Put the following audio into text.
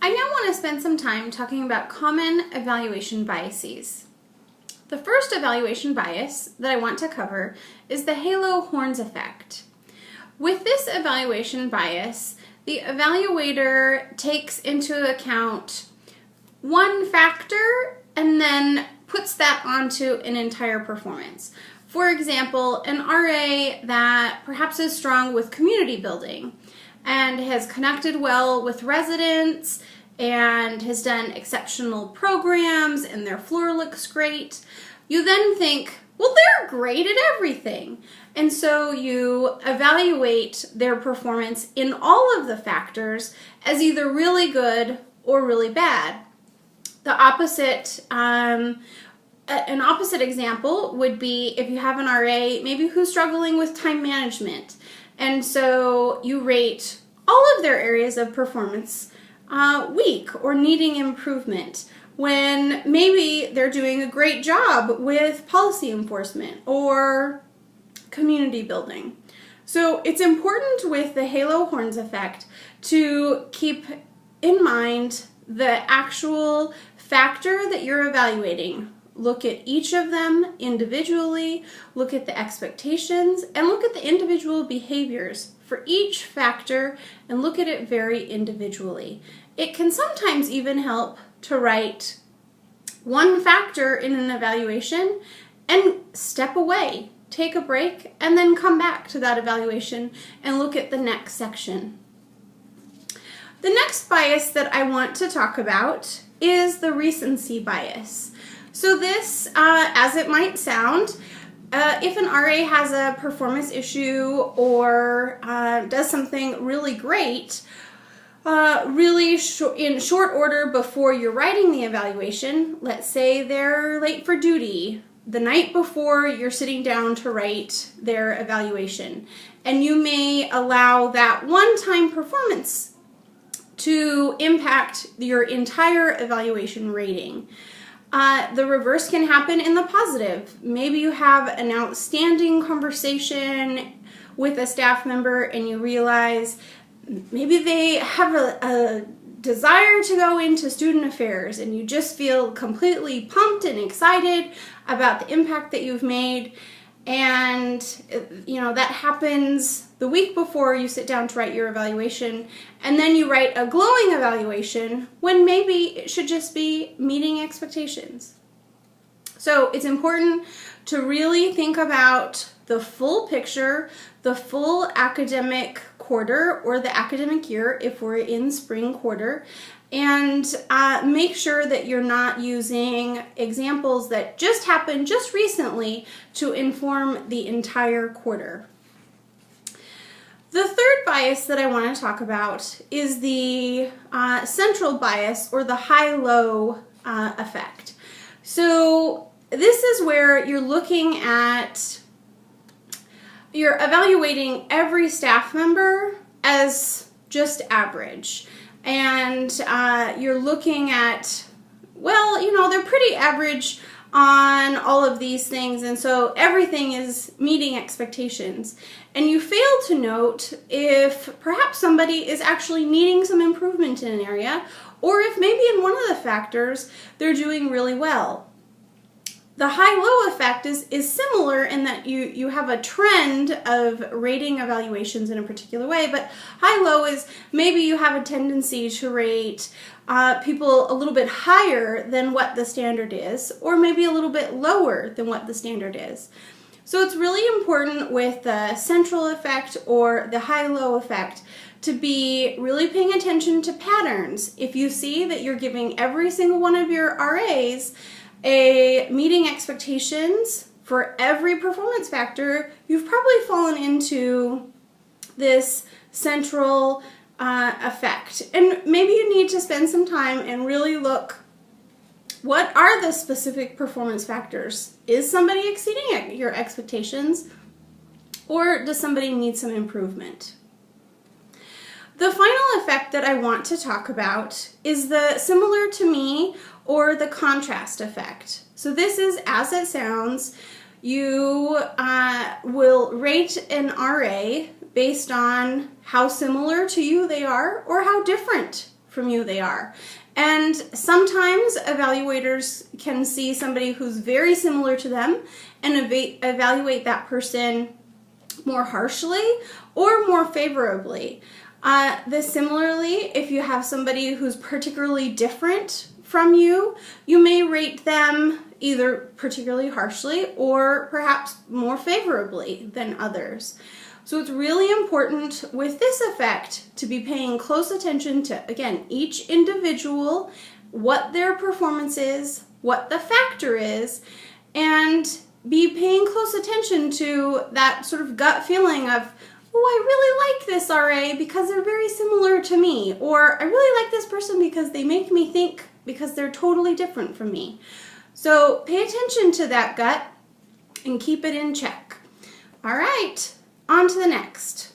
I now want to spend some time talking about common evaluation biases. The first evaluation bias that I want to cover is the Halo-Horns effect. With this evaluation bias, the evaluator takes into account one factor and then puts that onto an entire performance. For example, an RA that perhaps is strong with community building and has connected well with residents and has done exceptional programs and their floor looks great, you then think, well, they're great at everything. And so you evaluate their performance in all of the factors as either really good or really bad. The opposite, an opposite example would be if you have an RA maybe who's struggling with time management, and so you rate all of their areas of performance weak or needing improvement, when maybe they're doing a great job with policy enforcement or community building. So it's important with the Halo-Horns effect to keep in mind the actual factor that you're evaluating. Look at each of them individually, look at the expectations, and look at the individual behaviors for each factor, and look at it very individually. It can sometimes even help to write one factor in an evaluation and step away, take a break, and then come back to that evaluation and look at the next section. The next bias that I want to talk about is the recency bias. So this, as it might sound, if an RA has a performance issue or does something really great, in short order before you're writing the evaluation, let's say they're late for duty the night before you're sitting down to write their evaluation, and you may allow that one-time performance to impact your entire evaluation rating. The reverse can happen in the positive. Maybe you have an outstanding conversation with a staff member and you realize maybe they have a desire to go into student affairs and you just feel completely pumped and excited about the impact that you've made, and that happens the week before you sit down to write your evaluation, and then you write a glowing evaluation when maybe it should just be meeting expectations. So it's important to really think about the full picture, the full academic quarter or the academic year if we're in spring quarter, and make sure that you're not using examples that just happened just recently to inform the entire quarter. The third bias that I want to talk about is the central bias, or the high-low effect. So this is where you're evaluating every staff member as just average. And you're looking at, well, they're pretty average on all of these things, and so everything is meeting expectations. And you fail to note if perhaps somebody is actually needing some improvement in an area, or if maybe in one of the factors they're doing really well. The high-low effect is similar in that you have a trend of rating evaluations in a particular way, but high-low is maybe you have a tendency to rate people a little bit higher than what the standard is, or maybe a little bit lower than what the standard is. So it's really important with the central effect or the high-low effect to be really paying attention to patterns. If you see that you're giving every single one of your RAs a meeting expectations for every performance factor, you've probably fallen into this central effect. And maybe you need to spend some time and really look, what are the specific performance factors? Is somebody exceeding your expectations, or does somebody need some improvement? The final effect that I want to talk about is the similar to me, or the contrast effect. So this is, as it sounds, you will rate an RA based on how similar to you they are or how different from you they are. And sometimes evaluators can see somebody who's very similar to them and evaluate that person more harshly or more favorably. Similarly, if you have somebody who's particularly different from you, you may rate them either particularly harshly or perhaps more favorably than others. So it's really important with this effect to be paying close attention to, again, each individual, what their performance is, what the factor is, and be paying close attention to that sort of gut feeling of, oh, I really like this RA because they're very similar to me, or I really like this person because they make me think because they're totally different from me. So pay attention to that gut and keep it in check. All right, on to the next.